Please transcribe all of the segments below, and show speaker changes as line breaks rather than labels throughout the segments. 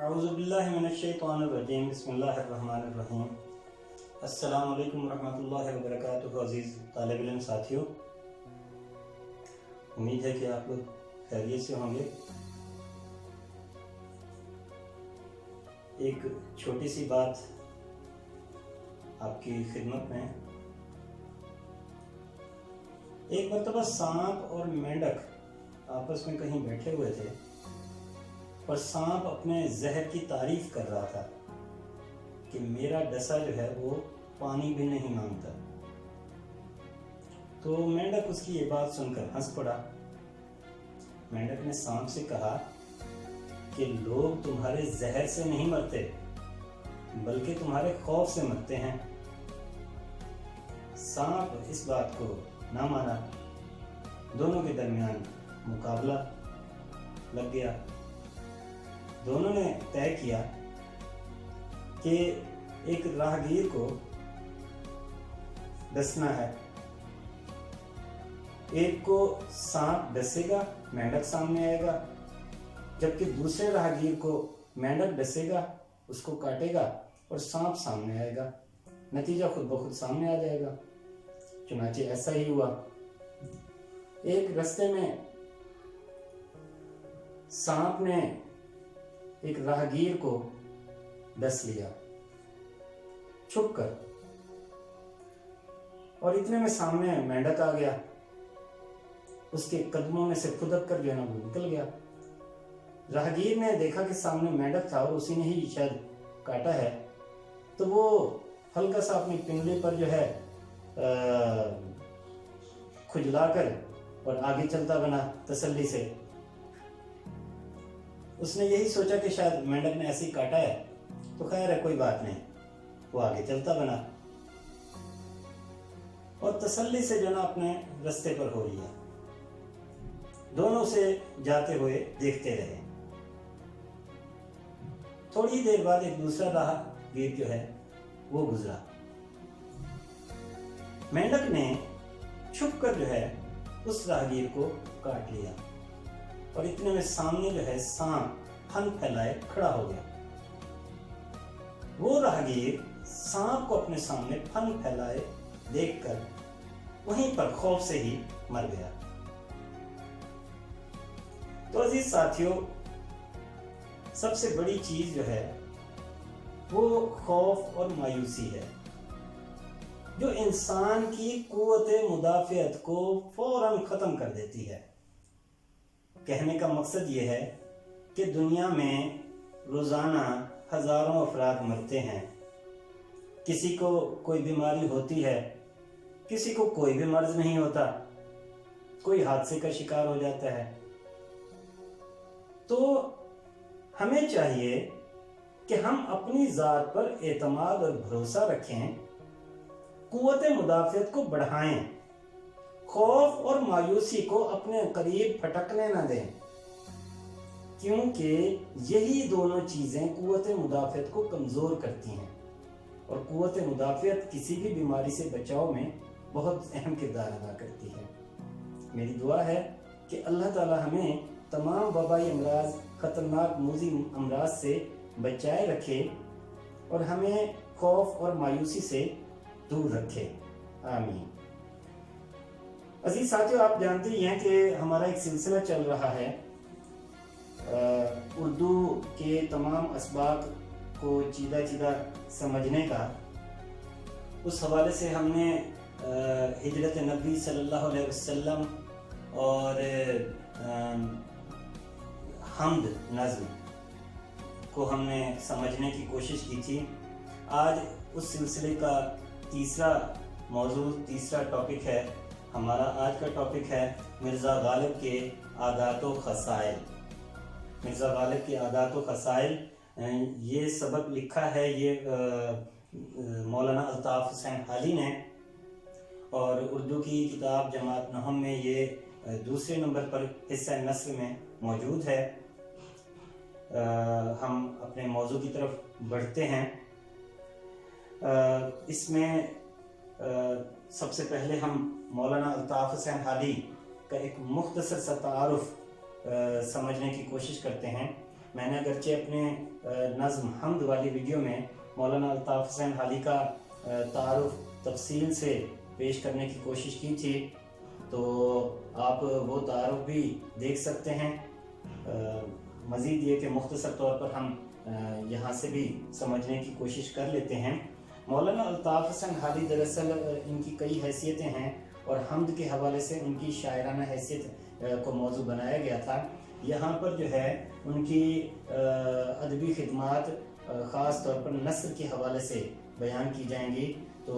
اعوذ باللہ من الشیطان الرجیم بسم اللہ الرحمن الرحیم۔ السلام علیکم ورحمۃ اللہ وبرکاتہ۔ عزیز طالب علم ساتھیوں، امید ہے کہ آپ لوگ خیریت سے ہوں گے۔ ایک چھوٹی سی بات آپ کی خدمت میں۔ ایک مرتبہ سانپ اور مینڈک آپس میں کہیں بیٹھے ہوئے تھے اور سانپ اپنے زہر کی تعریف کر رہا تھا کہ میرا ڈسا جو ہے وہ پانی بھی نہیں مانگتا۔ تو مینڈک اس کی یہ بات سن کر ہنس پڑا۔ مینڈک نے سانپ سے کہا کہ لوگ تمہارے زہر سے نہیں مرتے بلکہ تمہارے خوف سے مرتے ہیں۔ سانپ اس بات کو نہ مانا، دونوں کے درمیان مقابلہ لگ گیا۔ دونوں نے طے کیا کہ ایک راہگیر کو ڈسنا ہے۔ ایک کو سانپ ڈسے گا، مینڈک سامنے آئے گا، جبکہ دوسرے راہگیر کو مینڈک ڈسے گا، اس کو کاٹے گا اور سانپ سامنے آئے گا۔ نتیجہ خود بخود سامنے آ جائے گا۔ چنانچہ ایسا ہی ہوا۔ ایک رستے میں سانپ نے ایک راہگیر کو ڈس لیا چھپ کر، اور اتنے میں سامنے مینڈک آ گیا۔ اس کے قدموں میں سے پھدک کر جو ہے نا وہ نکل گیا۔ راہگیر نے دیکھا کہ سامنے مینڈک تھا اور اسی نے ہی شاید کاٹا ہے، تو وہ ہلکا سا اپنی پنڈلی پر جو ہے کھجلا کر اور آگے چلتا بنا تسلی سے۔ اس نے یہی سوچا کہ شاید مینڈک نے ایسے ہی کاٹا ہے تو خیر ہے، کوئی بات نہیں۔ وہ آگے چلتا بنا اور تسلی سے جو نا اپنے رستے پر ہو لیا۔ دونوں سے جاتے ہوئے دیکھتے رہے۔ تھوڑی دیر بعد ایک دوسرا راہگیر جو ہے وہ گزرا۔ مینڈک نے چھپ کر جو ہے اس راہگیر کو کاٹ لیا، اور اتنے میں سامنے جو ہے سانپ پھن پھیلائے کھڑا ہو گیا۔ وہ راہگیر سانپ کو اپنے سامنے پھن پھیلائے دیکھ کر وہیں پر خوف سے ہی مر گیا۔ تو عزیز ساتھیوں، سب سے بڑی چیز جو ہے وہ خوف اور مایوسی ہے، جو انسان کی قوت مدافعت کو فوراً ختم کر دیتی ہے۔ کہنے کا مقصد یہ ہے کہ دنیا میں روزانہ ہزاروں افراد مرتے ہیں۔ کسی کو کوئی بیماری ہوتی ہے، کسی کو کوئی بھی مرض نہیں ہوتا، کوئی حادثے کا شکار ہو جاتا ہے۔ تو ہمیں چاہیے کہ ہم اپنی ذات پر اعتماد اور بھروسہ رکھیں، قوت مدافعت کو بڑھائیں، خوف اور مایوسی کو اپنے قریب پھٹکنے نہ دیں، کیونکہ یہی دونوں چیزیں قوت مدافعت کو کمزور کرتی ہیں، اور قوت مدافعت کسی بھی بیماری سے بچاؤ میں بہت اہم کردار ادا کرتی ہے۔ میری دعا ہے کہ اللہ تعالی ہمیں تمام وبائی امراض، خطرناک موذی امراض سے بچائے رکھے اور ہمیں خوف اور مایوسی سے دور رکھے، آمین۔ عزیز ساتھیوں، آپ جانتے ہی ہیں کہ ہمارا ایک سلسلہ چل رہا ہے اردو کے تمام اسباق کو چیدہ چیدہ سمجھنے کا۔ اس حوالے سے ہم نے ہجرت نبی صلی اللہ علیہ وسلم اور حمد نظم کو ہم نے سمجھنے کی کوشش کی تھی۔ آج اس سلسلے کا تیسرا موضوع، تیسرا ٹاپک ہے۔ ہمارا آج کا ٹاپک ہے مرزا غالب کے عادات و خصائل۔ مرزا غالب کے عادات و خصائل، یہ سبق لکھا ہے یہ مولانا الطاف حسین حالی نے، اور اردو کی کتاب جماعت نحم میں یہ دوسرے نمبر پر حصہ نثر میں موجود ہے۔ ہم اپنے موضوع کی طرف بڑھتے ہیں۔ اس میں سب سے پہلے ہم مولانا الطاف حسین حالی کا ایک مختصر سا تعارف سمجھنے کی کوشش کرتے ہیں۔ میں نے اگرچہ اپنے نظم حمد والی ویڈیو میں مولانا الطاف حسین حالی کا تعارف تفصیل سے پیش کرنے کی کوشش کی تھی، تو آپ وہ تعارف بھی دیکھ سکتے ہیں۔ مزید یہ کہ مختصر طور پر ہم یہاں سے بھی سمجھنے کی کوشش کر لیتے ہیں۔ مولانا الطاف حسین حالی دراصل ان کی کئی حیثیتیں ہیں، اور حمد کے حوالے سے ان کی شاعرانہ حیثیت کو موضوع بنایا گیا تھا۔ یہاں پر جو ہے ان کی ادبی خدمات خاص طور پر نثر کے حوالے سے بیان کی جائیں گی، تو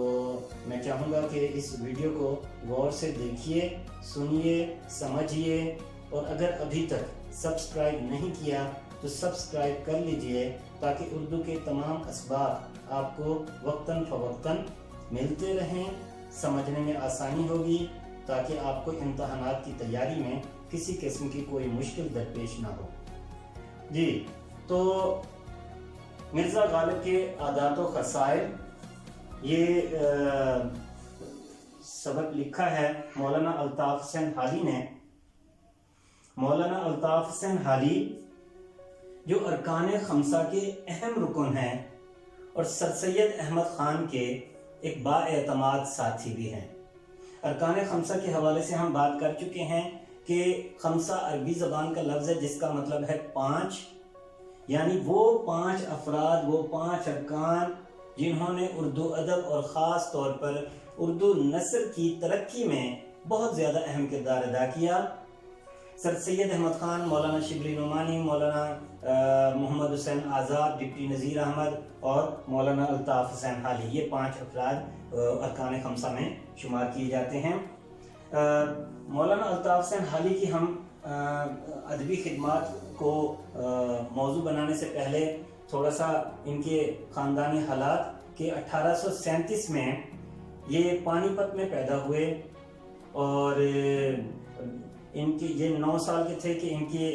میں چاہوں گا کہ اس ویڈیو کو غور سے دیکھیے، سنیے، سمجھیے، اور اگر ابھی تک سبسکرائب نہیں کیا تو سبسکرائب کر لیجئے، تاکہ اردو کے تمام اسباق آپ کو وقتاً فوقتاً ملتے رہیں، سمجھنے میں آسانی ہوگی، تاکہ آپ کو امتحانات کی تیاری میں کسی قسم کی کوئی مشکل درپیش نہ ہو۔ جی، تو مرزا غالب کے عادات و خصائل، یہ سبق لکھا ہے مولانا الطاف حسین حالی نے۔ مولانا الطاف حسین حالی جو ارکان خمسہ کے اہم رکن ہیں اور سر سید احمد خان کے ایک بااعتماد ساتھی بھی ہیں۔ ارکان خمسہ کے حوالے سے ہم بات کر چکے ہیں کہ خمسہ عربی زبان کا لفظ ہے جس کا مطلب ہے 5، یعنی وہ 5 افراد، وہ 5 ارکان جنہوں نے اردو ادب اور خاص طور پر اردو نثر کی ترقی میں بہت زیادہ اہم کردار ادا کیا۔ سر سید احمد خان، مولانا شبلی نعمانی، مولانا محمد حسین آزاد، ڈپٹی نذیر احمد اور مولانا الطاف حسین حالی، یہ 5 افراد ارکان خمسہ میں شمار کیے جاتے ہیں۔ مولانا الطاف حسین حالی کی ہم ادبی خدمات کو موضوع بنانے سے پہلے تھوڑا سا ان کے خاندانی حالات کہ 1837 میں یہ پانی پت میں پیدا ہوئے، اور ان کی یہ 9 سال کے تھے کہ ان کے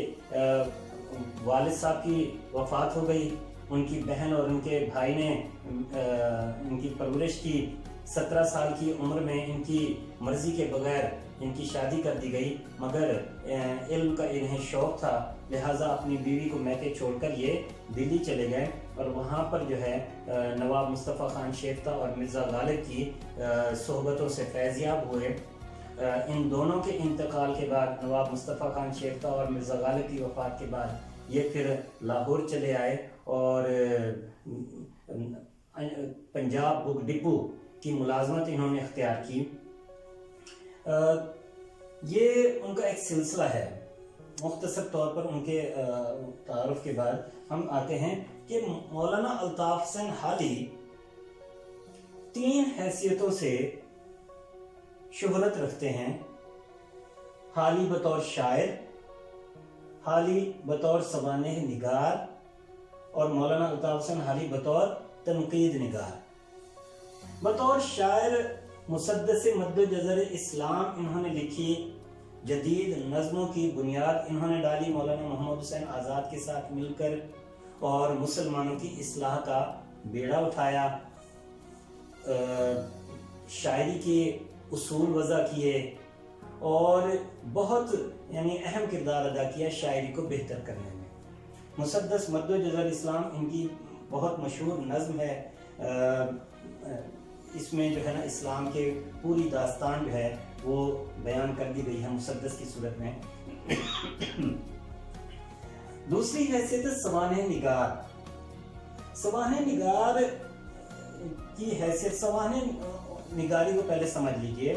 والد صاحب کی وفات ہو گئی۔ ان کی بہن اور ان کے بھائی نے ان کی پرورش کی۔ 17 سال کی عمر میں ان کی مرضی کے بغیر ان کی شادی کر دی گئی، مگر علم کا انہیں شوق تھا، لہٰذا اپنی بیوی کو میکے چھوڑ کر یہ دلی چلے گئے، اور وہاں پر جو ہے نواب مصطفیٰ خان شیفتہ اور مرزا غالب کی صحبتوں سے فیضیاب ہوئے۔ ان دونوں کے انتقال کے بعد، نواب مصطفیٰ خان شیفتہ اور مرزا غالب کی وفات کے بعد، یہ پھر لاہور چلے آئے اور پنجاب بک ڈپو کی ملازمت انہوں نے اختیار کی۔ یہ ان کا ایک سلسلہ ہے۔ مختصر طور پر ان کے تعارف کے بعد ہم آتے ہیں کہ مولانا الطاف حسین حالی 3 حیثیتوں سے شہرت رکھتے ہیں: حالی بطور شاعر، حالی بطور سوانح نگار، اور مولانا الطاف حسین حالی بطور تنقید نگار۔ بطور شاعر مسدس مد و جزر اسلام انہوں نے لکھی، جدید نظموں کی بنیاد انہوں نے ڈالی مولانا محمد حسین آزاد کے ساتھ مل کر، اور مسلمانوں کی اصلاح کا بیڑا اٹھایا، شاعری کے اصول وضع کیے، اور بہت اہم کردار ادا کیا شاعری کو بہتر کرنے میں۔ مسدس مد و جزر اسلام ان کی بہت مشہور نظم ہے۔ اس میں جو ہے نا اسلام کے پوری داستان جو ہے وہ بیان کر دی گئی ہے مسدس کی صورت میں۔ دوسری حیثیت سوانح نگار۔ سوانح نگار کی حیثیت، سوانح نگاری کو پہلے سمجھ لیجئے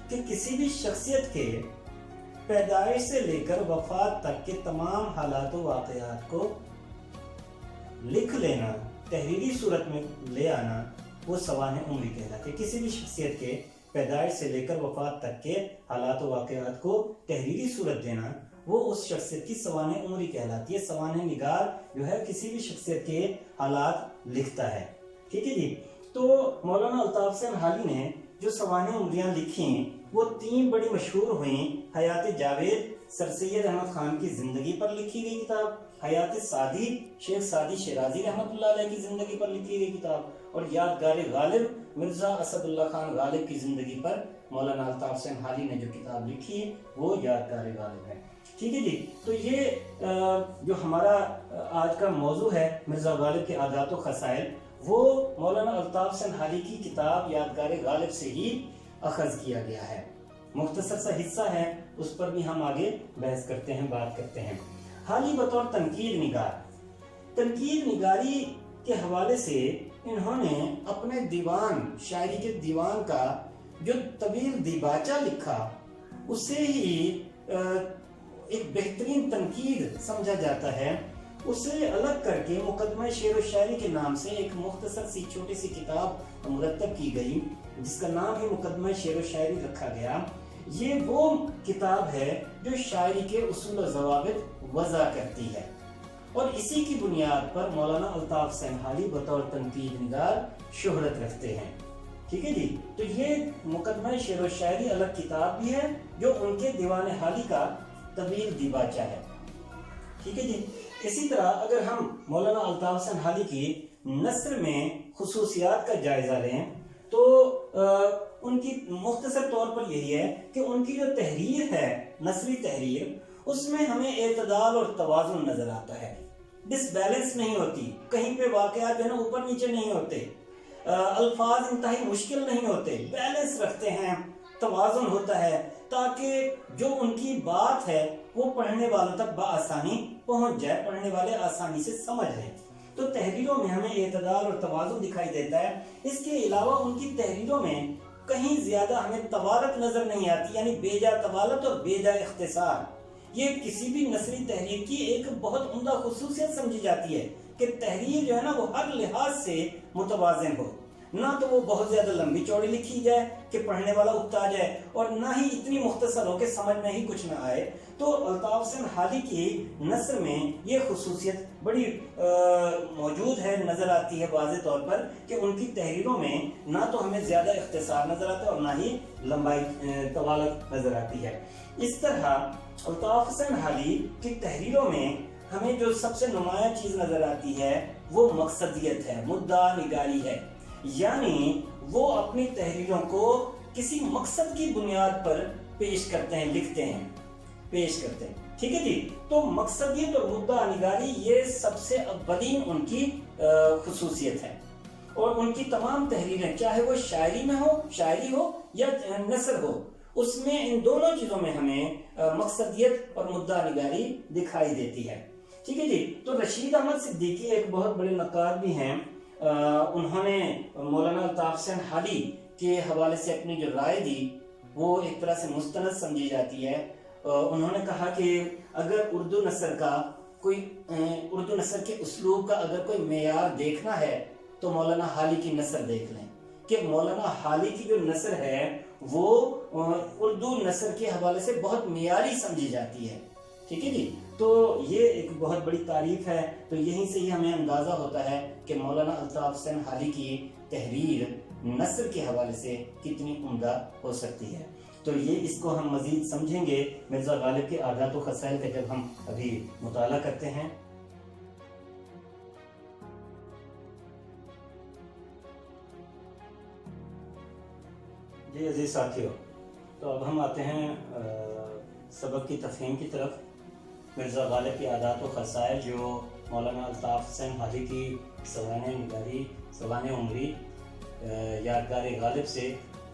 کہ کسی بھی شخصیت کے پیدائش سے لے کر وفات تک کے تمام حالات و واقعات کو لکھ لینا، تحریری صورت میں لے آنا، وہ سوانح عمری کہلاتے ہیں۔ کسی بھی شخصیت کے پیدائش سے لے کر وفات تک کے حالات و واقعات کو تحریری صورت دینا، وہ اس شخصیت کی سوانح عمری کہلاتی ہے۔ سوانح نگار جو ہے کسی بھی شخصیت کے حالات لکھتا ہے، ٹھیک ہے جی۔ تو مولانا الطاف حسین حالی نے جو سوانح عمریاں لکھیں وہ 3 بڑی مشہور ہوئیں: حیات جاوید، سر سید احمد خان کی زندگی پر لکھی گئی کتاب، حیات سعدی، شیخ سعدی شیرازی رحمۃ اللہ علیہ کی زندگی پر لکھی گئی کتاب، اور یادگار غالب، مرزا اسد اللہ خان غالب کی زندگی پر مولانا الطاف حسین حالی نے جو کتاب لکھی وہ یادگار غالب ہے، ٹھیک ٹھیک ہے جی. تو یہ جو ہمارا آج کا موضوع ہے مرزا غالب کے عادات و خصائل، وہ مولانا الطاف سنہالی کی کتاب یادگار غالب سے ہی اخذ کیا گیا ہے. مختصر سا حصہ ہے، اس پر بھی ہم آگے بحث کرتے ہیں، بات کرتے ہیں. حالی بطور تنقید نگار، تنقید نگاری کے حوالے سے انہوں نے اپنے دیوان، شاعری کے دیوان کا جو طویل دیباچہ لکھا، اسے ہی ایک بہترین تنقید سمجھا جاتا ہے. اسے الگ کر کے مقدمہ شعر و شاعری کے نام سے ایک مختصر سی چھوٹی سی کتاب مرتب کی گئی، جس کا نام ہی مقدمہ شعر و شاعری رکھا گیا. یہ وہ کتاب ہے جو شاعری کے اصول و ضوابط وضع کرتی ہے، اور اسی کی بنیاد پر مولانا الطاف سنہالی بطور تنقید نگار شہرت رکھتے ہیں. ٹھیک ہے جی. تو یہ مقدمہ شعر و شاعری الگ کتاب بھی ہے جو ان کے دیوان حالی کا طویل دیباچہ ہے. ٹھیک ہے جی. اسی طرح اگر ہم مولانا الطاف سنہالی کی نثر میں خصوصیات کا جائزہ لیں تو ان کی مختصر طور پر یہی ہے کہ ان کی جو تحریر ہے، نثری تحریر، اس میں ہمیں اعتدال اور توازن نظر آتا ہے. ڈس بیلنس نہیں ہوتی، کہیں پہ واقعات جو ہے نا اوپر نیچے نہیں ہوتے، الفاظ انتہائی مشکل نہیں ہوتے، بیلنس رکھتے ہیں، توازن ہوتا ہے، تاکہ جو ان کی بات ہے وہ پڑھنے والوں تک بآسانی پہنچ جائے، پڑھنے والے آسانی سے سمجھ لیں. تو تحریروں میں ہمیں اعتدال اور توازن دکھائی دیتا ہے. اس کے علاوہ ان کی تحریروں میں کہیں زیادہ ہمیں طوالت نظر نہیں آتی، یعنی بے جا طوالت اور بے جا اختصار. یہ کسی بھی نثری تحریر کی ایک بہت عمدہ خصوصیت سمجھی جاتی ہے کہ تحریر جو ہے نا وہ ہر لحاظ سے متوازن ہو. نہ تو وہ بہت زیادہ لمبی چوڑی لکھی جائے کہ پڑھنے والا اکتا جائے، اور نہ ہی اتنی مختصر ہو کہ سمجھ میں ہی کچھ نہ آئے. تو الطاف سنہالی کی نثر میں یہ خصوصیت بڑی موجود ہے، نظر آتی ہے واضح طور پر کہ ان کی تحریروں میں نہ تو ہمیں زیادہ اختصار نظر آتا ہے اور نہ ہی لمبائی طوالت نظر آتی ہے. اس طرح الطاف سنہالی کی تحریروں میں ہمیں جو سب سے نمایاں چیز نظر آتی ہے وہ مقصدیت ہے، مدعا نگاری ہے. یعنی وہ اپنی تحریروں کو کسی مقصد کی بنیاد پر پیش کرتے ہیں، لکھتے ہیں، پیش کرتے ہیں. ٹھیک ہے جی. تو مقصدیت اور مدعا نگاری یہ سب سے اولین ان کی خصوصیت ہے. اور ان کی تمام تحریریں، چاہے وہ شاعری ہو یا نثر ہو، اس میں ان دونوں چیزوں میں ہمیں مقصدیت اور مدعا نگاری دکھائی دیتی ہے. ٹھیک ہے جی. تو رشید احمد صدیقی ایک بہت بڑے نقاد بھی ہیں. انہوں نے مولانا الطاف سنہالی کے حوالے سے اپنی جو رائے دی وہ ایک طرح سے مستند سمجھی جاتی ہے. انہوں نے کہا کہ اگر اردو نثر کے اسلوب کا اگر کوئی معیار دیکھنا ہے تو مولانا حالی کی نثر دیکھ لیں، کہ مولانا حالی کی جو نثر ہے وہ اردو نثر کے حوالے سے بہت معیاری سمجھی جاتی ہے. ٹھیک ہے جی. تو یہ ایک بہت بڑی تعریف ہے. تو یہیں سے ہی ہمیں اندازہ ہوتا ہے کہ مولانا الطاف سنہالی کی تحریر نثر کے حوالے سے کتنی عمدہ ہو سکتی ہے. تو یہ اس کو ہم مزید سمجھیں گے مرزا غالب کے عادات و خصائل کا جب ہم ابھی مطالعہ کرتے ہیں. جی عزیز ساتھیو، تو اب ہم آتے ہیں سبق کی تفہیم کی طرف. مرزا غالب کی عادات و خصائل جو مولانا الطاف سنہالی کی سوانح نگاری، سوانح عمری یادگار غالب سے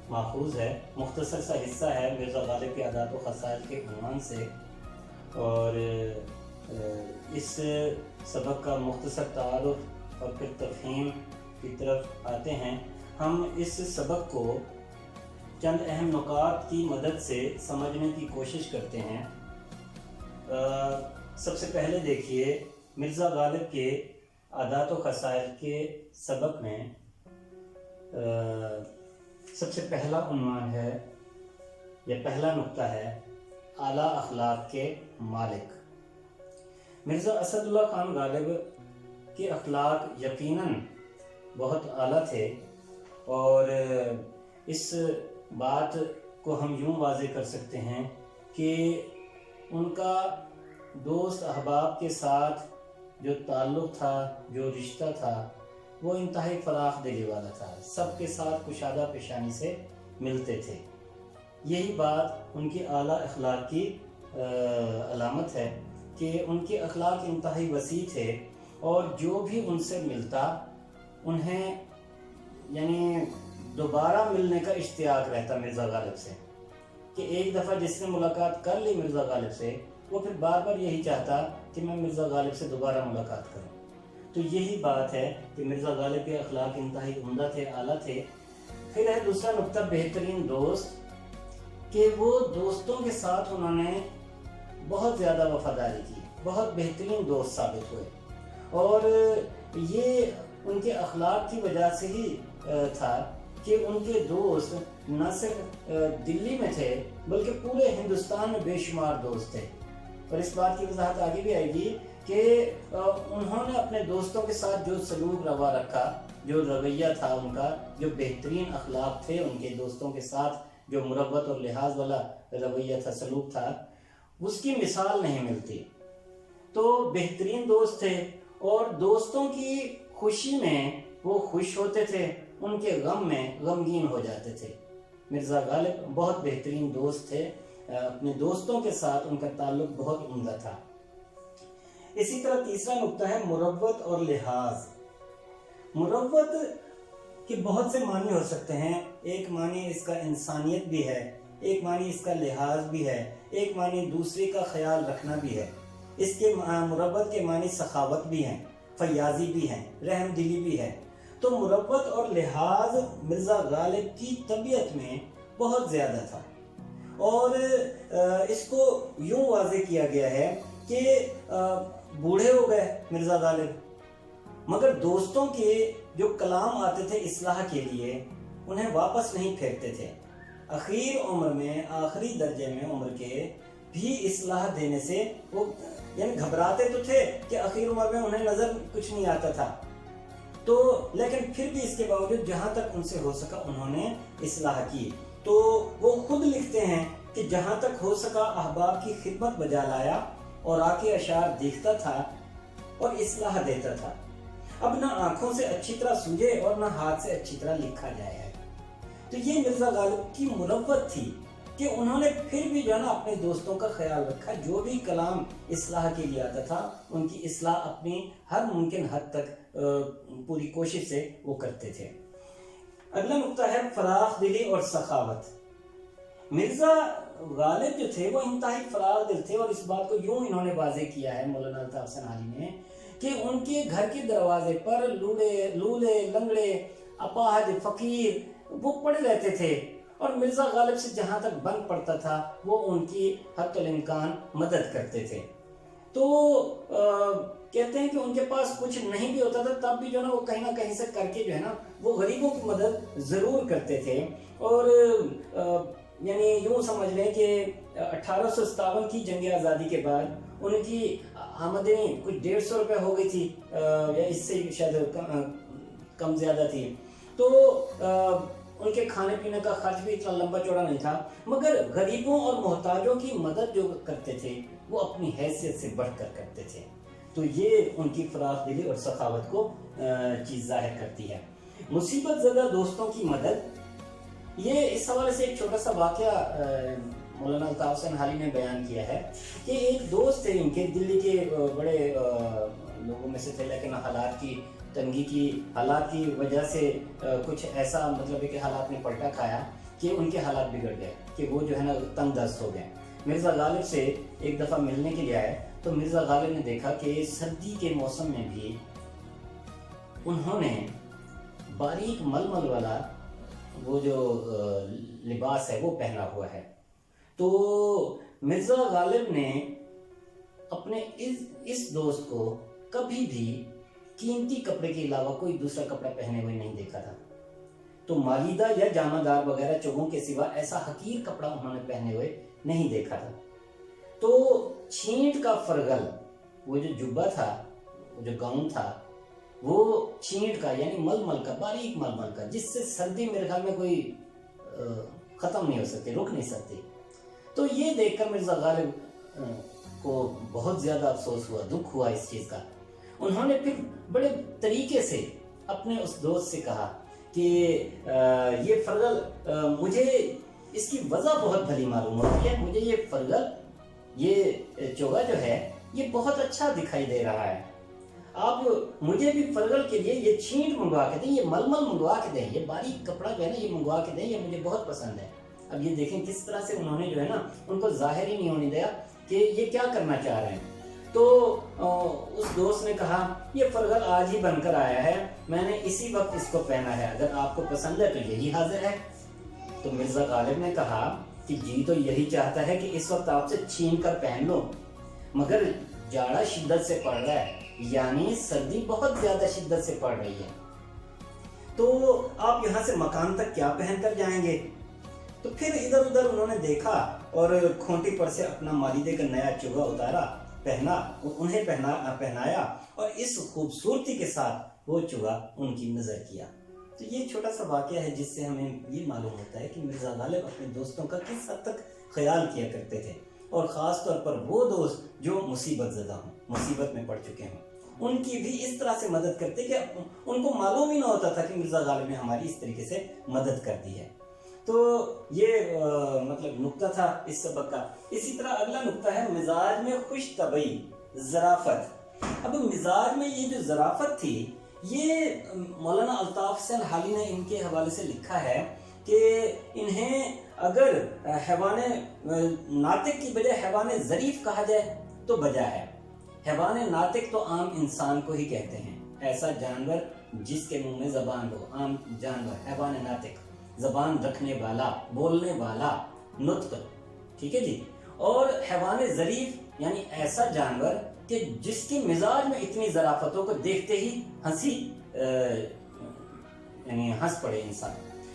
ماخوذ ہے. مختصر سا حصہ ہے مرزا غالب کے عادات و خصائل کے عنوان سے. اور اس سبق کا مختصر تعارف اور پھر تفہیم کی طرف آتے ہیں. ہم اس سبق کو چند اہم نکات کی مدد سے سمجھنے کی کوشش کرتے ہیں. سب سے پہلے دیکھیے، مرزا غالب کے عادات و خصائل کے سبق میں سب سے پہلا عنوان ہے یا پہلا نقطہ ہے اعلیٰ اخلاق کے مالک. مرزا اسد اللہ خان غالب کے اخلاق یقیناً بہت اعلیٰ تھے، اور اس بات کو ہم یوں واضح کر سکتے ہیں کہ ان کا دوست احباب کے ساتھ جو تعلق تھا، جو رشتہ تھا، وہ انتہائی فراخ دلی والا تھا. سب کے ساتھ کشادہ پیشانی سے ملتے تھے. یہی بات ان کی اعلیٰ اخلاق کی علامت ہے کہ ان کے اخلاق انتہائی وسیع تھے، اور جو بھی ان سے ملتا انہیں یعنی دوبارہ ملنے کا اشتیاق رہتا مرزا غالب سے، کہ ایک دفعہ جس نے ملاقات کر لی مرزا غالب سے وہ پھر بار بار یہی چاہتا کہ میں مرزا غالب سے دوبارہ ملاقات کروں۔ تو یہی بات ہے کہ مرزا غالب کے اخلاق انتہائی عمدہ تھے، اعلیٰ تھے۔ پھر ہے دوسرا نقطہ بہترین دوست، کہ وہ دوستوں کے ساتھ انہوں نے بہت زیادہ وفاداری کی، بہت بہترین دوست ثابت ہوئے، اور یہ ان کے اخلاق کی وجہ سے ہی تھا کہ ان کے دوست نہ صرف دلی میں تھے بلکہ پورے ہندوستان میں بے شمار دوست تھے۔ اور اس بات کی وضاحت آگے بھی آئے گی کہ انہوں نے اپنے دوستوں کے ساتھ جو سلوک روا رکھا، جو رویہ تھا ان کا، جو بہترین اخلاق تھے ان کے دوستوں کے ساتھ، جو مروت اور لحاظ والا رویہ تھا، سلوک تھا، اس کی مثال نہیں ملتی۔ تو بہترین دوست تھے، اور دوستوں کی خوشی میں وہ خوش ہوتے تھے، ان کے غم میں غمگین ہو جاتے تھے۔ مرزا غالب بہت بہترین دوست تھے، اپنے دوستوں کے ساتھ ان کا تعلق بہت عمدہ تھا۔ اسی طرح تیسرا نقطہ ہے مروت اور لحاظ۔ مروت کے بہت سے معنی ہو سکتے ہیں، ایک معنی اس کا انسانیت بھی ہے، ایک معنی اس کا لحاظ بھی ہے، ایک معنی دوسرے کا خیال رکھنا بھی ہے۔ اس کے مروت کے معنی سخاوت بھی ہیں، فیاضی بھی ہیں، رحم دلی بھی ہے۔ تو مروت اور لحاظ مرزا غالب کی طبیعت میں بہت زیادہ تھا، اور اس کو یوں واضح کیا گیا ہے کہ بوڑھے ہو گئے مرزا غالب، مگر دوستوں کے جو کلام آتے تھے اصلاح کے لیے انہیں واپس نہیں پھیرتے تھے۔ اخیر عمر میں، آخری درجے میں عمر کے بھی اصلاح دینے سے وہ یعنی گھبراتے تو تھے کہ اخیر عمر میں انہیں نظر کچھ نہیں آتا تھا، تو لیکن پھر بھی اس کے باوجود جہاں تک ان سے ہو سکا انہوں نے اصلاح کی۔ تو وہ خود لکھتے ہیں کہ جہاں تک ہو سکا احباب کی خدمت بجا لایا، اور آ کے اشعار دیکھتا تھا اور اصلاح دیتا تھا۔ اب نہ آنکھوں سے اچھی طرح سوجے اور نہ ہاتھ سے اچھی طرح لکھا جائے ہے۔ تو یہ مرزا غالب کی مروت تھی کہ انہوں نے پھر بھی جو ہے نا اپنے دوستوں کا خیال رکھا، جو بھی کلام اصلاح کے لیے آتا تھا ان کی اصلاح اپنی ہر ممکن حد تک پوری کوشش سے وہ کرتے تھے۔ اگلا نقطہ ہے فراخ دلی اور سخاوت۔ مرزا غالب جو تھے وہ انتہائی فراخ دل تھے، اور اس بات کو یوں انہوں نے واضح کیا ہے مولانا الطاف حسین حالی نے کہ ان کے گھر کے دروازے پر لولے لنگڑے اپاہج فقیر وہ پڑے رہتے تھے، اور مرزا غالب سے جہاں تک بن پڑتا تھا وہ ان کی حد الامکان مدد کرتے تھے۔ تو کہتے ہیں کہ ان کے پاس کچھ نہیں بھی ہوتا تھا تب بھی جو ہے نا وہ کہیں نہ کہیں سے کر کے جو ہے نا وہ غریبوں کی مدد ضرور کرتے تھے۔ اور یعنی یوں سمجھ لیں کہ 1857 کی جنگ آزادی کے بعد ان کی آمدنی کچھ 150 روپے ہو گئی تھی، یا اس سے شاید کم زیادہ تھی۔ تو ان کے کھانے پینے کا خرچ بھی اتنا لمبا چوڑا نہیں تھا، مگر غریبوں اور محتاجوں کی مدد جو کرتے تھے وہ اپنی حیثیت سے بڑھ کر کرتے تھے۔ تو یہ ان کی فراخ دلی اور سخاوت کو چیز ظاہر کرتی ہے۔ مصیبت زدہ دوستوں کی مدد، یہ اس حوالے سے ایک چھوٹا سا واقعہ مولانا الطاف حسین حالی نے بیان کیا ہے کہ ایک دوست تھے ان کے، دلی کے بڑے لوگوں میں سے تھے، لیکن حالات کی تنگی کی حالات کی وجہ سے کچھ ایسا مطلب ہے کہ حالات نے پلٹا کھایا کہ ان کے حالات بگڑ گئے، کہ وہ جو ہے نا تنگ دست ہو گئے۔ مرزا غالب سے ایک دفعہ ملنے کے لیے آئے تو مرزا غالب نے دیکھا کہ سردی کے موسم میں بھی انہوں نے باریک ململ والا وہ جو لباس ہے وہ پہنا ہوا ہے۔ تو مرزا غالب نے اپنے اس دوست کو کبھی بھی قیمتی کپڑے کے علاوہ کوئی دوسرا کپڑا پہنے ہوئے نہیں دیکھا تھا۔ تو مالیدہ یا جامہ دار وغیرہ چوبوں کے سوا ایسا حقیر کپڑا انہوں نے پہنے ہوئے نہیں دیکھا تھا۔ تو چھینٹ کا فرغل، وہ جو جبہ تھا، وہ جو گاؤن تھا، وہ چھینٹ کا یعنی ململ کا، باریک ململ کا، جس سے سردی میرے خیال میں کوئی ختم نہیں ہو سکتی، رک نہیں سکتی۔ تو یہ دیکھ کر مرزا غالب کو بہت زیادہ افسوس ہوا، دکھ ہوا اس چیز کا۔ انہوں نے پھر بڑے طریقے سے اپنے اس دوست سے کہا کہ یہ فرغل مجھے اس کی وجہ بہت بھلی معلوم ہوتی ہے، مجھے یہ فرغل یہ چوگا جو ہے یہ بہت اچھا دکھائی دے رہا ہے، آپ مجھے بھی فرغل کے لیے یہ چھینٹ منگوا کے دیں، یہ ململ منگوا کے دیں، یہ باریک کپڑا جو ہے نا یہ منگوا کے دیں، یہ مجھے بہت پسند ہے۔ اب یہ دیکھیں کس طرح سے انہوں نے جو ہے نا ان کو ظاہر ہی نہیں ہونے دیا کہ یہ کیا کرنا چاہ رہے ہیں۔ تو اس دوست نے کہا یہ فرغل آج ہی بن کر آیا ہے، میں نے اسی وقت اس کو پہنا ہے، اگر آپ کو پسند ہے تو یہی حاضر ہے۔ تو مرزا غالب نے کہا کہ جی تو یہی چاہتا ہے کہ اس وقت آپ سے چھین کر پہن لو، مگر جاڑا شدت سے پڑ رہا ہے، یعنی سردی بہت زیادہ شدت سے پڑ رہی ہے، تو آپ یہاں سے مکان تک کیا پہن کر جائیں گے؟ تو پھر ادھر ادھر انہوں نے دیکھا اور کھونٹی پر سے اپنا مالیدے کا نیا چوگا اتارا، پہنا، انہیں پہنایا، اور اس خوبصورتی کے ساتھ وہ چوگا ان کی نظر کیا۔ تو یہ چھوٹا سا واقعہ ہے جس سے ہمیں یہ معلوم ہوتا ہے کہ مرزا غالب اپنے دوستوں کا کس حد تک خیال کیا کرتے تھے، اور خاص طور پر وہ دوست جو مصیبت زدہ ہوں، مصیبت میں پڑ چکے ہوں، ان کی بھی اس طرح سے مدد کرتے کہ ان کو معلوم ہی نہ ہوتا تھا کہ مرزا غالب نے ہماری اس طریقے سے مدد کر دی ہے۔ تو یہ مطلب نقطہ تھا اس سبق کا۔ اسی طرح اگلا نقطہ ہے مزاج میں خوش طبعی، ظرافت۔ اب مزاج میں یہ جو ظرافت تھی، یہ مولانا الطاف حسین حالی نے ان کے حوالے سے لکھا ہے کہ انہیں اگر حیوان ناطق کی بجائے حیوان ظریف کہا جائے تو بجا ہے۔ حیوان ناطق تو عام انسان کو ہی کہتے ہیں، ایسا جانور جس کے منہ میں زبان ہو، عام جانور حیوان ناطق، زبان رکھنے والا، بولنے والا، نطق، ٹھیک ہے جی۔ اور حیوان ظریف یعنی ایسا جانور کہ جس کی مزاج میں اتنی ظرافتوں کو دیکھتے ہی ہنسی یعنی ہنس پڑے انسان۔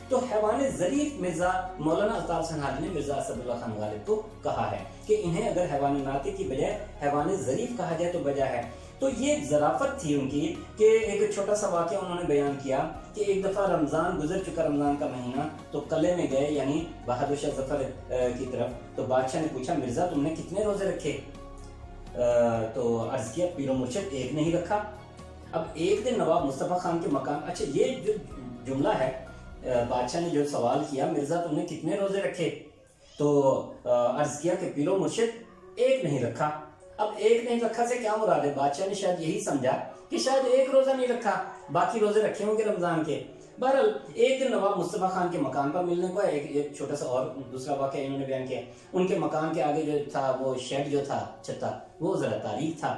تو حیوان ظریف مرزا مولانا الطاف حسین حالی نے مرزا اسد اللہ خان غالب کو کہا ہے کہ انہیں اگر حیوان ناطق کی بجائے حیوان ظریف کہا جائے تو بجا ہے۔ تو یہ ظرافت تھی ان کی کہ ایک چھوٹا سا واقعہ انہوں نے بیان کیا کہ ایک دفعہ رمضان گزر چکا، رمضان کا مہینہ، تو قلعے میں گئے یعنی بہادر شاہ ظفر کی طرف۔ تو بادشاہ نے پوچھا مرزا تم نے کتنے روزے رکھے؟ تو عرض کیا پیر و مرشد ایک نہیں رکھا۔ اب ایک دن نواب مصطفیٰ خان کے مکان، اچھا یہ جو جملہ ہے بادشاہ نے جو سوال کیا مرزا تم نے کتنے روزے رکھے، تو عرض کیا کہ پیر و مرشد ایک نہیں رکھا۔ اب ایک نہیں رکھا سے کیا مراد ہے؟ بادشاہ نے شاید یہی سمجھا کہ شاید ایک روزہ نہیں رکھا، باقی روزے رکھے ہوں گے رمضان کے۔ بہرحال ایک دن نواب مصطفیٰ خان کے مکان پر ملنے کو ایک چھوٹا سا اور دوسرا واقعہ انہوں نے بیان کیا۔ ان کے مکان کے آگے جو تھا وہ شیڈ جو تھا، چھتا، وہ ذرا تاریک تھا۔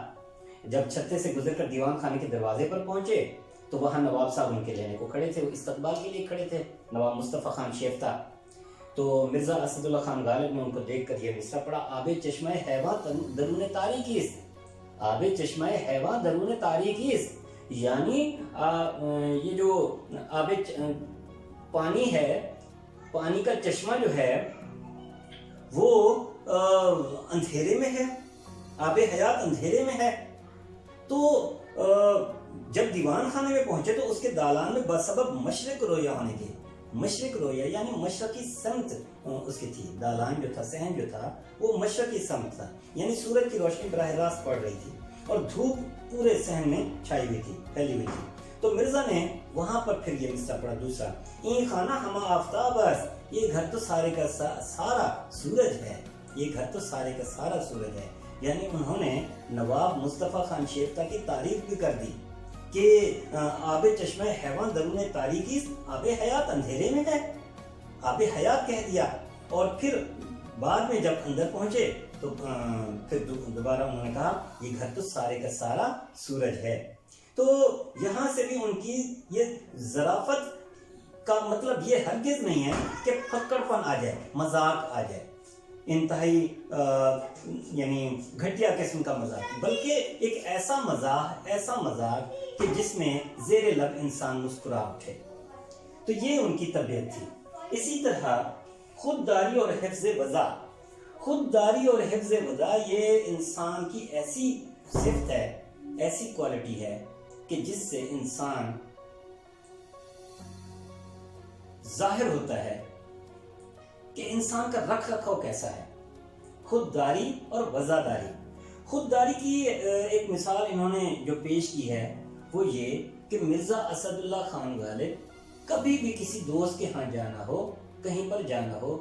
جب چھتے سے گزر کر دیوان خانے کے دروازے پر پہنچے تو وہاں نواب صاحب ان کے لینے کو کھڑے تھے، وہ استقبال کے لیے کھڑے تھے، نواب مصطفیٰ خان شیفتہ۔ تو مرزا اسد اللہ خان غالب نے ان کو دیکھ کر یہ مصرع پڑھا، آب چشمہ حیوان درون تاریکی است، آب چشمہ حیوان درون تاریکی است، یعنی یہ جو آب پانی ہے، پانی کا چشمہ جو ہے وہ اندھیرے میں ہے، آب حیات اندھیرے میں ہے۔ تو جب دیوان خانے میں پہنچے تو اس کے دالان میں بسبب مشرق رویا ہونے کے، مشرق رویا یعنی مشرقی سمت اس کی تھی، دالان جو تھا، صحن جو تھا وہ مشرقی سمت تھا، یعنی سورج کی روشنی براہ راست پڑ رہی تھی اور دھوپ پورے صحن میں چھائی ہوئی تھی، پھیلی ہوئی تھی۔ تو مرزا نے وہاں پر پھر یہ مصرع پڑھا دوسرا، این خانہ ہما آفتاب است، یہ گھر تو سارے کا سارا سورج ہے، یہ گھر تو سارے کا سارا سورج ہے۔ یعنی انہوں نے نواب مصطفیٰ خان شیفتہ کی تعریف بھی کر دی کہ آب چشمہ حیوان درون تاریکی، آب حیات اندھیرے میں ہے، آب حیات کہہ دیا۔ اور پھر بعد میں جب اندر پہنچے تو پھر دوبارہ انہوں نے کہا یہ گھر تو سارے کا سارا سورج ہے۔ تو یہاں سے بھی ان کی یہ ظرافت کا مطلب یہ ہرگز نہیں ہے کہ پھکڑ پن آ جائے، مذاق آ جائے، انتہائی یعنی گھٹیا قسم کا مذاق، بلکہ ایک ایسا مذاق کہ جس میں زیر لب انسان مسکرا اٹھے۔ تو یہ ان کی طبیعت تھی۔ اسی طرح خودداری اور حفظ وضع، خودداری اور حفظ وضع یہ انسان کی ایسی صفت ہے، ایسی کوالٹی ہے کہ جس سے انسان ظاہر ہوتا ہے کہ انسان کا رکھ رکھاؤ کیسا ہے۔ خودداری اور وضعداری، خودداری کی ایک مثال انہوں نے جو پیش کی ہے وہ یہ کہ مرزا اسد اللہ خان غالب کبھی بھی کسی دوست کے ہاں جانا ہو، کہیں پر جانا ہو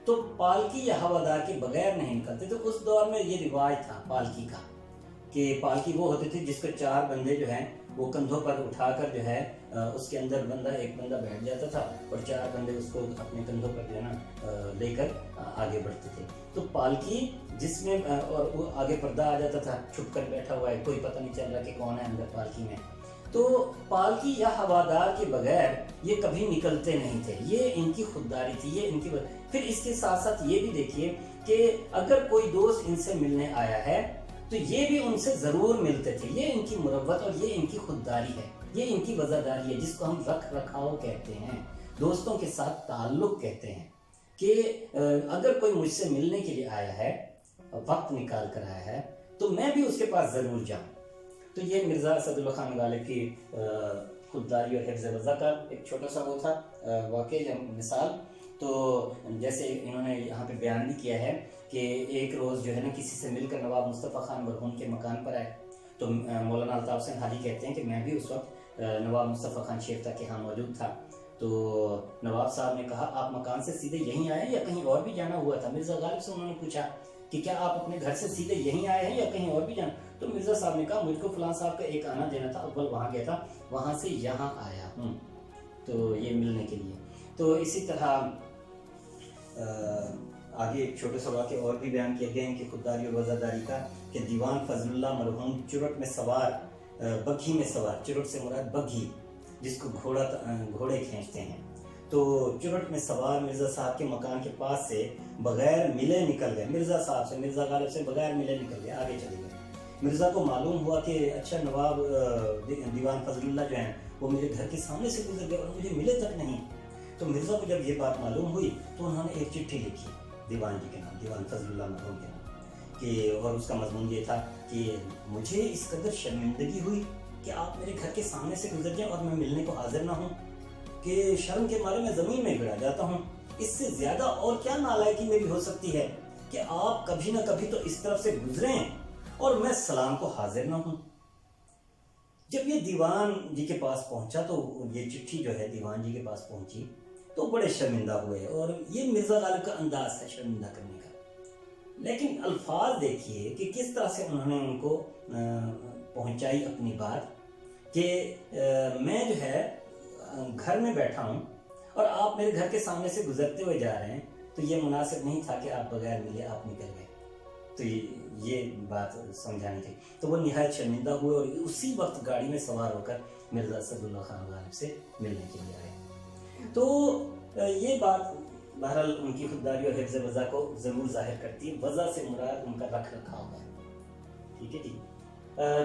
تو پالکی یا ہوادار کے بغیر نہیں نکلتے. تو اس دور میں یہ رواج تھا پالکی کا کہ پالکی وہ ہوتے تھے جس کو 4 بندے جو ہیں وہ کندھوں پر اٹھا کر جو ہے اس کے اندر ایک بندہ بیٹھ جاتا تھا اور 4 بندے اس کو اپنے کندھوں پر جو ہے نا لے کر آگے بڑھتے تھے. تو پالکی جس میں اور وہ آگے پردہ آ جاتا تھا, چھپ کر بیٹھا ہوا ہے, کوئی پتہ نہیں چل رہا کہ کون ہے اندر پالکی میں. تو پالکی یا ہوادار کے بغیر یہ کبھی نکلتے نہیں تھے. یہ ان کی خودداری تھی, یہ ان کی. پھر اس کے ساتھ ساتھ یہ بھی دیکھیے کہ اگر کوئی دوست ان سے ملنے آیا ہے تو یہ بھی ان سے ضرور ملتے تھے. یہ ان کی مروت اور یہ ان کی خودداری ہے, یہ ان کی وفاداری ہے, جس کو ہم رکھ رکھاؤ کہتے ہیں, دوستوں کے ساتھ تعلق کہتے ہیں. کہ اگر کوئی مجھ سے ملنے کے لیے آیا ہے, وقت نکال کر آیا ہے, تو میں بھی اس کے پاس ضرور جاؤں. تو یہ مرزا اسد اللہ خان غالب کی خودداری اور حفظ وضع کا ایک چھوٹا سا وہ تھا واقعہ یا مثال. تو جیسے انہوں نے یہاں پہ بیان بھی کیا ہے کہ ایک روز جو ہے نا کسی سے مل کر نواب مصطفیٰ خان مرحوم کے مکان پر آئے. تو مولانا الطاف حسین حاجی کہتے ہیں کہ میں بھی اس وقت نواب مصطفیٰ خان شیفتہ کے ہاں موجود تھا. تو نواب صاحب نے کہا آپ مکان سے سیدھے یہیں آئے یا کہیں اور بھی جانا ہوا تھا؟ مرزا غالب سے انہوں نے پوچھا کہ کیا آپ اپنے گھر سے سیدھے یہیں آئے ہیں یا کہیں اور بھی جانا؟ تو مرزا صاحب نے کہا مجھ کو فلاں صاحب کا ایک آنا دینا تھا, اول وہاں گیا تھا, وہاں سے یہاں آیا ہوں تو یہ ملنے کے لیے. تو اسی طرح آگے ایک چھوٹے سا واقعہ اور بھی بیان کیا گیا ان کی خودداری اور وفاداری کا کہ دیوان فضل اللہ مرحوم چرٹ میں سوار, بگھی میں سوار, چرٹ سے مراد بگھی جس کو گھوڑے کھینچتے ہیں. تو چرٹ میں سوار مرزا صاحب کے مکان کے پاس سے بغیر ملے نکل گئے. مرزا صاحب سے, مرزا غالب سے بغیر ملے نکل گئے, آگے چلے گئے. مرزا کو معلوم ہوا کہ اچھا نواب دیوان فضل اللہ جو ہیں وہ میرے گھر کے سامنے سے گزر گئے اور مجھے ملے تک نہیں. تو مرزا کو جب یہ بات معلوم ہوئی تو انہوں نے ایک چٹھی لکھی دیوان جی کے نام, دیوان فضل اللہ مرحوم کے نام, کہ اور اس کا مضمون یہ تھا کہ مجھے اس قدر شرمندگی ہوئی کہ آپ میرے گھر کے سامنے سے گزر جائیں اور میں ملنے کو حاضر نہ ہوں کہ شرم کے مارے میں زمین میں گڑا جاتا ہوں. اس سے زیادہ اور کیا نالائکی میری ہو سکتی ہے کہ آپ کبھی نہ کبھی تو اس طرف سے گزریں اور میں سلام کو حاضر نہ ہوں. جب یہ دیوان جی کے پاس پہنچا تو یہ چٹھی جو ہے دیوان جی کے پاس پہنچی تو بڑے شرمندہ ہوئے. اور یہ مرزا غالب کا انداز ہے شرمندہ کرنے کا. لیکن الفاظ دیکھیے کہ کس طرح سے انہوں نے ان کو پہنچائی اپنی بات کہ میں جو ہے گھر میں بیٹھا ہوں اور آپ میرے گھر کے سامنے سے گزرتے ہوئے جا رہے ہیں, تو یہ مناسب نہیں تھا کہ آپ بغیر ملے آپ نکل گئے. تو یہ بات سمجھانی تھی. تو وہ نہایت شرمندہ ہوئے اور اسی وقت گاڑی میں سوار ہو کر مرزا اسد اللہ خان غالب سے ملنے کے لیے آئے. تو یہ بات بہرحال ان کی خودداری اور حفظ وضع کو ضرور ظاہر کرتی ہے. وضع سے مراد ان کا رکھ رکھاؤ ہے. ٹھیک ہے جی.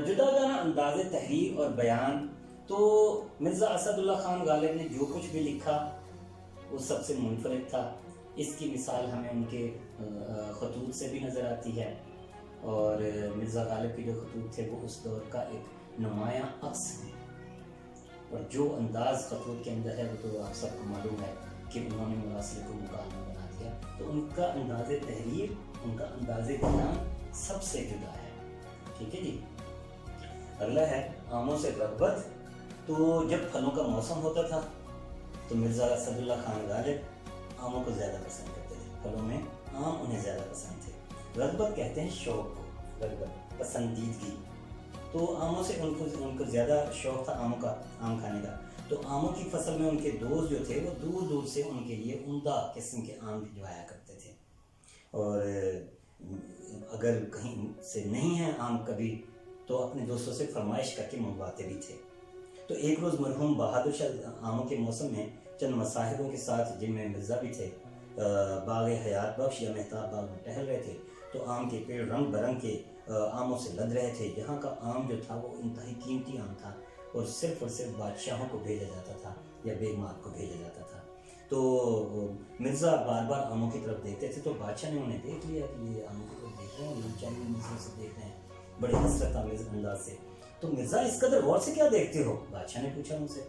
جداگانہ انداز تحریر اور بیان. تو مرزا اسد اللہ خان غالب نے جو کچھ بھی لکھا وہ سب سے منفرد تھا. اس کی مثال ہمیں ان کے خطوط سے بھی نظر آتی ہے. اور مرزا غالب کے جو خطوط تھے وہ اس دور کا ایک نمایاں عکس ہے. اور جو انداز خطوط کے اندر ہے وہ تو آپ سب کو معلوم ہے کہ انہوں نے مراسل کو مکالمہ بنا دیا. تو ان کا انداز تحریر, ان کا انداز بیان سب سے جدا ہے. ٹھیک ہے جی. اگلا ہے آموں سے رغبت. تو جب پھلوں کا موسم ہوتا تھا تو مرزا اسد اللہ خان غالب آموں کو زیادہ پسند کرتے تھے. پھلوں میں آم انہیں زیادہ پسند تھے. رغبت کہتے ہیں شوق کو, رغبت پسندیدگی. تو آموں سے ان کو زیادہ شوق تھا آموں کا, آم کھانے کا. تو آموں کی فصل میں ان کے دوست جو تھے وہ دور دور سے ان کے لیے عمدہ قسم کے آم بھجوایا کرتے تھے. اور اگر کہیں سے نہیں ہے آم کبھی تو اپنے دوستوں سے فرمائش کر کے منگواتے بھی تھے. تو ایک روز مرحوم بہادر شاہ آموں کے موسم میں چند مصاحبوں کے ساتھ جن میں مرزا بھی تھے باغ حیات بخش یا مہتاب باغ میں ٹہل رہے تھے. تو آم کے پیڑ رنگ برنگ کے آموں سے لد رہے تھے. یہاں کا آم جو تھا وہ انتہائی قیمتی آم تھا اور صرف بادشاہوں کو بھیجا جاتا تھا یا بیگمات کو بھیجا جاتا تھا. تو مرزا بار بار آموں کی طرف دیکھتے تھے. تو بادشاہ نے انہیں دیکھ لیا کہ یہ آموں کی طرف دیکھ رہے ہیں, یہ چاہیے مرزا سے دیکھ رہے ہیں بڑے حسرت آمیز انداز سے. تو مرزا اس قدر غور سے کیا دیکھتے ہو؟ بادشاہ نے پوچھا ان سے.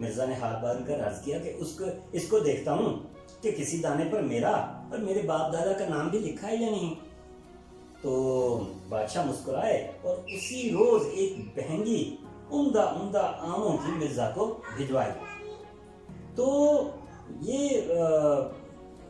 مرزا نے ہاتھ باندھ کر عرض کیا کہ اس کو دیکھتا ہوں کہ کسی دانے پر میرا اور میرے باپ دادا کا نام بھی لکھا ہے یا نہیں. تو بادشاہ مسکرائے اور اسی روز ایک بہنگی عمدہ آموں کی مرزا کو بھجوائی. تو یہ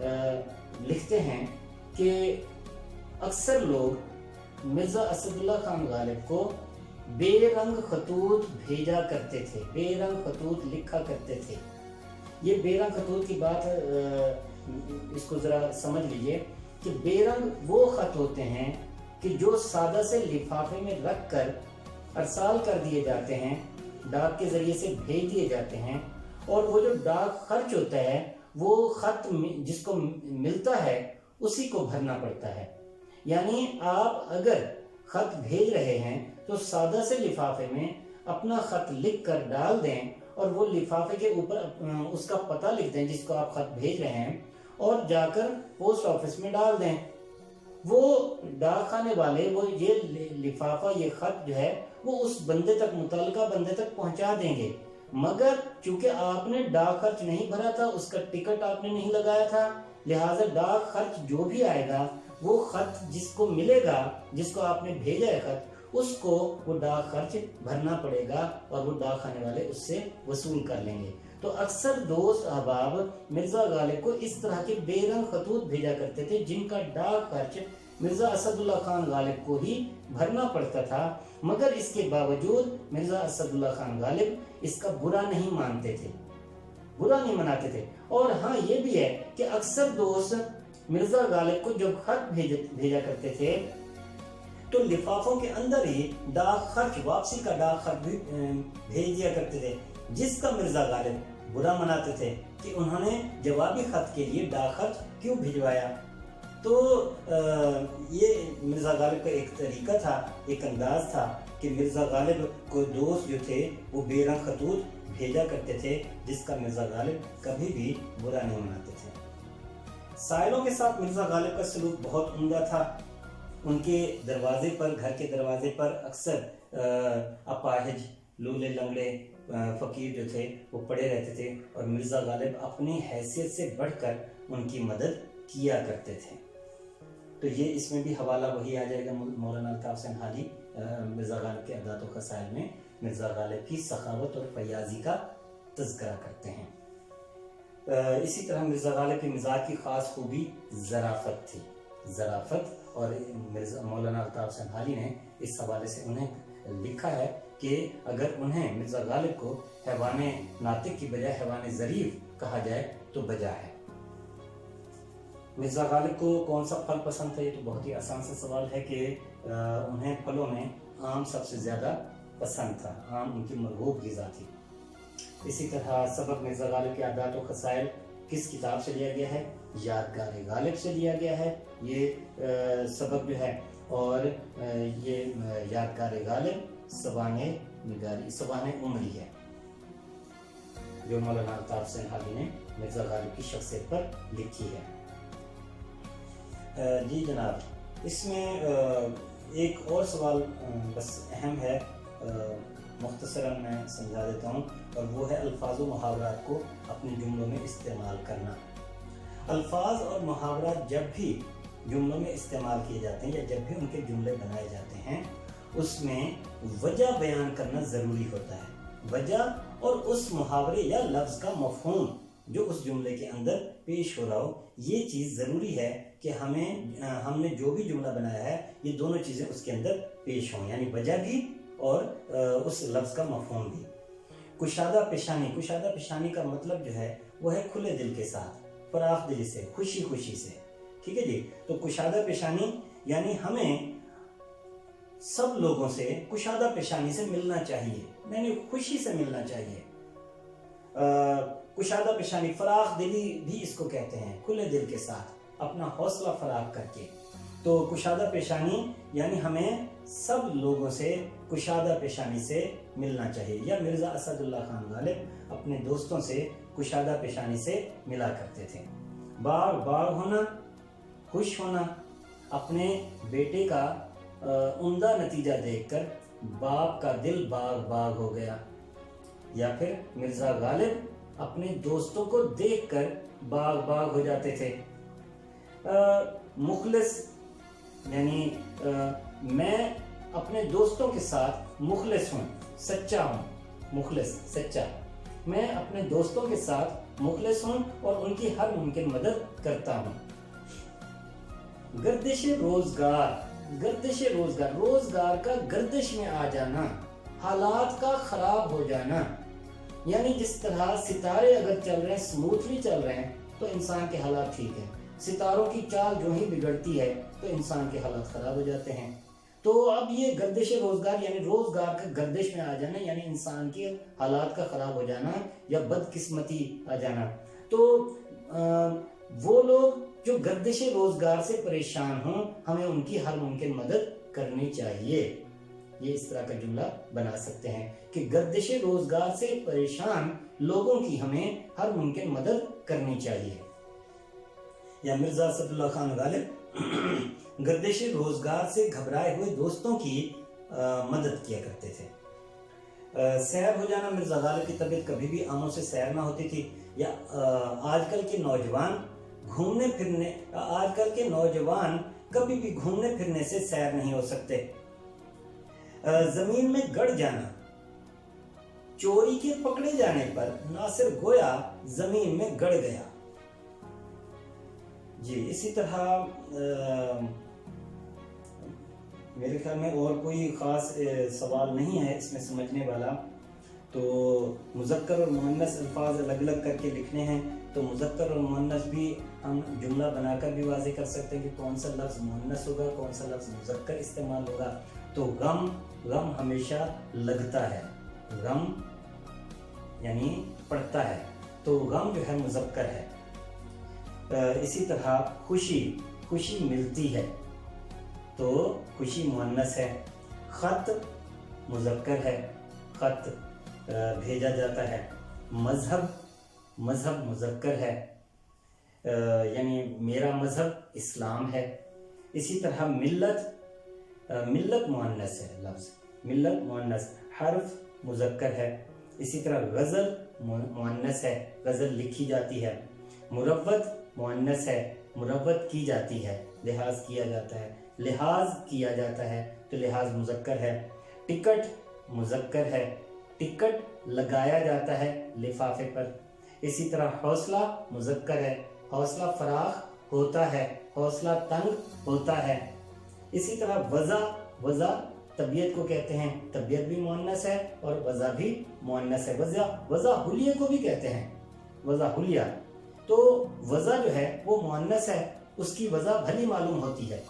لکھتے ہیں کہ اکثر لوگ مرزا اسداللہ خان غالب کو بے رنگ خطوط بھیجا کرتے تھے، بے رنگ خطوط لکھا کرتے تھے۔ یہ بے رنگ خطوط کی بات اس کو ذرا سمجھ لیجئے کہ بے رنگ وہ خط ہوتے ہیں کہ جو سادہ سے لفافے میں رکھ کر ارسال کر دیے جاتے ہیں، ڈاک کے ذریعے سے بھیج دیے جاتے ہیں، اور وہ جو ڈاک خرچ ہوتا ہے وہ خط جس کو ملتا ہے اسی کو بھرنا پڑتا ہے۔ یعنی آپ اگر خط بھیج رہے ہیں تو سادہ سے لفافے میں اپنا خط لکھ کر ڈال دیں، اور وہ لفافے کے اوپر اس کا پتہ لکھ دیں جس کو آپ خط بھیج رہے ہیں، اور جا کر پوسٹ آفس میں ڈال دیں۔ وہ ڈاک خانے والے وہ یہ لفافہ، یہ خط جو ہے وہ اس بندے تک، متعلقہ بندے تک پہنچا دیں گے، مگر چونکہ آپ نے ڈاک خرچ نہیں بھرا تھا، اس کا ٹکٹ آپ نے نہیں لگایا تھا، لہٰذا ڈاک خرچ جو بھی آئے گا وہ خط جس کو ملے گا، جس کو آپ نے بھیجا ہے خط، اس کو وہ ڈاک خرچ بھرنا پڑے گا، اور وہ ڈاک خانے والے اس سے وصول کر لیں گے۔ تو اکثر دوست احباب مرزا غالب کو اس طرح کے بے رنگ خطوط بھیجا کرتے تھے جن کا ڈاک خرچ مرزا اسداللہ خان غالب کو ہی بھرنا پڑتا تھا، مگر اس کے باوجود مرزا اسداللہ خان غالب اس کا برا نہیں مانتے تھے، برا نہیں مناتے تھے۔ اور ہاں یہ بھی ہے کہ اکثر دوست مرزا غالب کو جب خط بھیجا کرتے تھے تو لفافوں کے اندر ہی ڈاک خرچ، واپسی کا ڈاک خرچ بھی بھیج دیا کرتے تھے، جس کا مرزا غالب برا مناتے تھے کہ انہوں نے جوابی خط کے لیے ڈاک خرچ کیوں بھجوایا۔ تو یہ مرزا غالب کا ایک طریقہ تھا، ایک انداز تھا کہ مرزا غالب کو دوست جو تھے وہ بے رنگ خطوط بھیجا کرتے تھے، جس کا مرزا غالب کبھی بھی برا نہیں مناتے تھے۔ سائلوں کے ساتھ مرزا غالب کا سلوک بہت عمدہ تھا۔ ان کے دروازے پر، گھر کے دروازے پر اکثر اپاہج، لولے لنگڑے فقیر جو تھے وہ پڑے رہتے تھے، اور مرزا غالب اپنی حیثیت سے بڑھ کر ان کی مدد کیا کرتے تھے۔ تو یہ اس میں بھی حوالہ وہی آ جائے گا، مولانا الطاف حسین حاجی مرزا غالب کے عادات و خصائل میں مرزا غالب کی سخاوت اور فیاضی کا تذکرہ کرتے ہیں۔ اسی طرح مرزا غالب کے مزاج کی خاص خوبی ظرافت تھی، ظرافت، اور مولانا الطاف حسین حاجی نے اس حوالے سے انہیں لکھا ہے کہ اگر انہیں مرزا غالب کو حیوان ناطق کی بجائے حیوان ظریف کہا جائے تو بجا ہے۔ مرزا غالب کو کون سا پھل پسند ہے؟ یہ تو بہت ہی آسان سا سوال ہے کہ انہیں پھلوں میں آم سب سے زیادہ پسند تھا، آم ان کی مرغوب غذا تھی۔ اسی طرح سبق مرزا غالب کے عادات و خصائل کس کتاب سے لیا گیا ہے؟ یادگار غالب سے لیا گیا ہے یہ سبق جو ہے، اور یہ یادگار غالب سوانح عمری ہے جو مولانا الطاف حسین حاجی نے مرزا غالب کی شخصیت پر لکھی ہے۔ جی جناب، اس میں ایک اور سوال بس اہم ہے، مختصراً میں سمجھا دیتا ہوں، اور وہ ہے الفاظ و محاورات کو اپنے جملوں میں استعمال کرنا۔ الفاظ اور محاورات جب بھی جملوں میں استعمال کیے جاتے ہیں یا جب بھی ان کے جملے بنائے جاتے ہیں، اس میں وجہ بیان کرنا ضروری ہوتا ہے۔ وجہ اور اس محاورے یا لفظ کا مفہوم جو اس جملے کے اندر پیش ہو رہا ہو، یہ چیز ضروری ہے کہ ہم نے جو بھی جملہ بنایا ہے یہ دونوں چیزیں اس کے اندر پیش ہوں، یعنی وجہ بھی اور اس لفظ کا مفہوم بھی۔ کشادہ پیشانی، کشادہ پیشانی کا مطلب جو ہے وہ ہے کھلے دل کے ساتھ، فراخ دلی سے، خوشی خوشی سے، ٹھیک ہے جی۔ تو کشادہ پیشانی یعنی ہمیں سب لوگوں سے کشادہ پیشانی سے ملنا چاہیے، یعنی خوشی سے ملنا چاہیے۔ کشادہ پیشانی، فراخ دلی بھی اس کو کہتے ہیں، کھلے دل کے ساتھ، اپنا حوصلہ فراخ کر کے۔ تو کشادہ پیشانی یعنی ہمیں سب لوگوں سے کشادہ پیشانی سے ملنا چاہیے، یا مرزا اسداللہ خان غالب اپنے دوستوں سے کشادہ پیشانی سے ملا کرتے تھے۔ باغ باغ ہونا، خوش ہونا، اپنے بیٹے کا عمدہ نتیجہ دیکھ کر باپ کا دل باغ باغ ہو گیا، یا پھر مرزا غالب اپنے دوستوں کو دیکھ کر باغ باغ ہو جاتے تھے۔ مخلص یعنی میں اپنے دوستوں کے ساتھ مخلص ہوں، سچا ہوں، مخلص سچا۔ میں اپنے دوستوں کے ساتھ مخلص ہوں اور ان کی ہر ممکن مدد کرتا ہوں۔ گردش روزگار، روزگار کا گردش میں آ جانا، حالات کا خراب ہو جانا، یعنی جس طرح ستارے اگر چل رہے ہیں، سموتھلی چل رہے ہیں، تو انسان کے حالات ٹھیک ہیں۔ ستاروں کی چال جو ہی بگڑتی ہے تو انسان کے حالات خراب ہو جاتے ہیں۔ تو اب یہ گردش روزگار یعنی روزگار کا گردش میں آ جانا، یعنی انسان کے حالات کا خراب ہو جانا یا بدقسمتی آ جانا۔ تو وہ لوگ جو گردش روزگار سے پریشان ہوں، ہمیں ان کی ہر ممکن مدد کرنی چاہیے۔ یہ اس طرح کا جملہ بنا سکتے ہیں کہ گردش روزگار سے پریشان لوگوں کی ہمیں ہر ممکن مدد کرنی چاہیے۔ یا مرزا اسد اللہ خان غالب گردش روزگار سے گھبرائے ہوئے دوستوں کی مدد کیا کرتے تھے۔ سیر ہو جانا، مرزا غالب کی طبیعت کبھی بھی آنکھوں سے سیر نہ ہوتی تھی۔ یا آج کل کے نوجوان کبھی بھی گھومنے پھرنے سے سیر نہیں ہو سکتے۔ زمین میں گڑ جانا، چوری کے پکڑے جانے پر ناصر گویا زمین میں گڑ گیا۔ جی اسی طرح میرے خیال میں اور کوئی خاص سوال نہیں ہے اس میں سمجھنے والا۔ تو مذکر اور مؤنث الفاظ الگ الگ کر کے لکھنے ہیں، تو مذکر اور مؤنث بھی ہم جملہ بنا کر بھی واضح کر سکتے ہیں کہ کون سا لفظ مؤنث ہوگا، کون سا لفظ مذکر استعمال ہوگا۔ تو غم ہمیشہ لگتا ہے، غم یعنی پڑتا ہے، تو غم جو ہے مذکر ہے۔ اسی طرح خوشی ملتی ہے، تو خوشی مؤنث ہے۔ خط مذکر ہے، خط بھیجا جاتا ہے۔ مذہب مذکر ہے، یعنی میرا مذہب اسلام ہے۔ اسی طرح ملت مؤنث ہے، لفظ ملت مؤنث، حرف مذکر ہے۔ اسی طرح غزل مؤنث ہے، غزل لکھی جاتی ہے۔ مروت مؤنث ہے، مروت کی جاتی ہے، لحاظ کیا جاتا ہے، لحاظ کیا جاتا ہے تو لحاظ مذکر ہے۔ ٹکٹ مذکر ہے، ٹکٹ لگایا جاتا ہے لفافے پر۔ اسی طرح حوصلہ مذکر ہے، حوصلہ فراخ ہوتا ہے، حوصلہ تنگ ہوتا ہے۔ اسی طرح وضع طبیعت کو کہتے ہیں، طبیعت بھی مؤنث ہے اور وضع بھی مؤنث ہے۔ وضع حلیے کو بھی کہتے ہیں، وضع حلیہ۔ تو وضع جو ہے وہ مؤنث ہے، اس کی وضع بھلی معلوم ہوتی ہے۔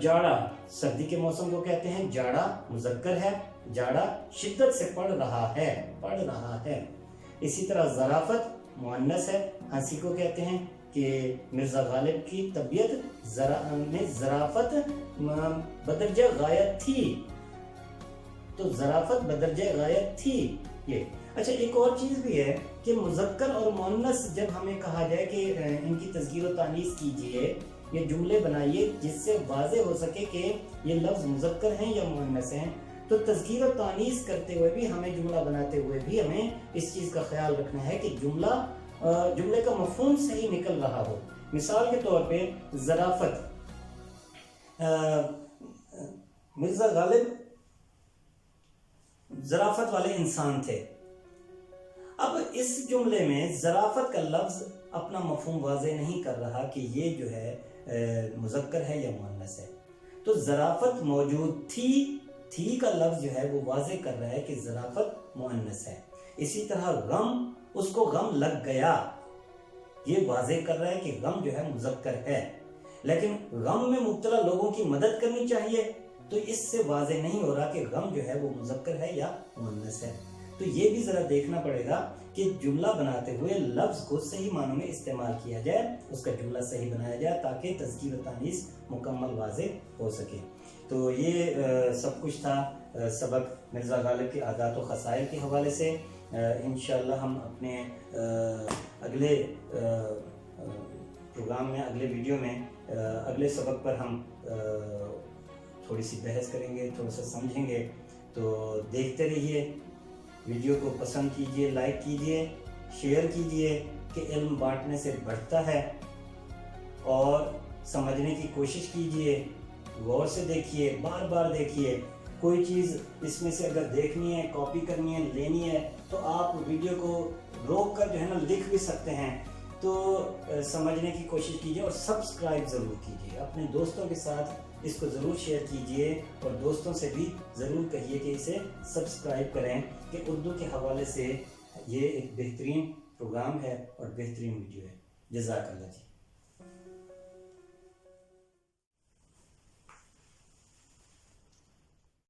جاڑا سردی کے موسم کو کہتے ہیں، جاڑا مذکر ہے، جاڑا شدت سے پڑ رہا ہے۔ اسی طرح ظرافت مؤنث ہے، ہنسی کو کہتے ہیں کہ مرزا غالب کی طبیعت میں ظرافت بدرجہ غایت تھی، تو ظرافت بدرجہ غایت تھی۔ یہ اچھا ایک اور چیز بھی ہے کہ مذکر اور مؤنث جب ہمیں کہا جائے کہ ان کی تذکیر و تانیث کیجئے، یہ جملے بنائیے جس سے واضح ہو سکے کہ یہ لفظ مذکر ہیں یا مؤنث ہیں، تو تذکیر و تانیث کرتے ہوئے بھی ہمیں، جملہ بناتے ہوئے بھی ہمیں اس چیز کا خیال رکھنا ہے کہ جملے کا مفہوم صحیح نکل رہا ہو۔ مثال کے طور پہ ظرافت، مرزا غالب ظرافت والے انسان تھے۔ اب اس جملے میں ظرافت کا لفظ اپنا مفہوم واضح نہیں کر رہا کہ یہ جو ہے مذکر ہے یا مؤنث ہے، تو ظرافت موجود تھی کا لفظ جو ہے وہ واضح کر رہا ہے کہ ظرافت مؤنث ہے۔ اسی طرح غم، اس کو غم لگ گیا، یہ واضح کر رہا ہے کہ غم جو ہے مذکر ہے، لیکن غم میں مبتلا لوگوں کی مدد کرنی چاہیے، تو اس سے واضح نہیں ہو رہا کہ غم جو ہے وہ مذکر ہے یا مؤنث ہے۔ تو یہ بھی ذرا دیکھنا پڑے گا کہ جملہ بناتے ہوئے لفظ کو صحیح معنوں میں استعمال کیا جائے، اس کا جملہ صحیح بنایا جائے تاکہ تذکیر و تانیث مکمل واضح ہو سکے۔ تو یہ سب کچھ تھا سبق مرزا غالب کے عادات و خصائل کے حوالے سے۔ انشاءاللہ ہم اپنے اگلے پروگرام میں، اگلے ویڈیو میں، اگلے سبق پر ہم تھوڑی سی بحث کریں گے، تھوڑا سا سمجھیں گے۔ تو دیکھتے رہیے، ویڈیو کو پسند کیجئے، لائک کیجئے، شیئر کیجئے کہ علم بانٹنے سے بڑھتا ہے، اور سمجھنے کی کوشش کیجئے، غور سے دیکھیے، بار بار دیکھیے، کوئی چیز اس میں سے اگر دیکھنی ہے، کاپی کرنی ہے، لینی ہے تو آپ ویڈیو کو روک کر جو ہے نا لکھ بھی سکتے ہیں. تو سمجھنے کی کوشش کیجیے اور سبسکرائب ضرور کیجیے. اپنے دوستوں کے ساتھ اس کو ضرور شیئر کیجیے اور دوستوں سے بھی ضرور کہیے کہ اسے سبسکرائب کریں کہ اردو کے حوالے سے یہ ایک بہترین پروگرام ہے اور بہترین ویڈیو ہے. جزاک اللہ جی.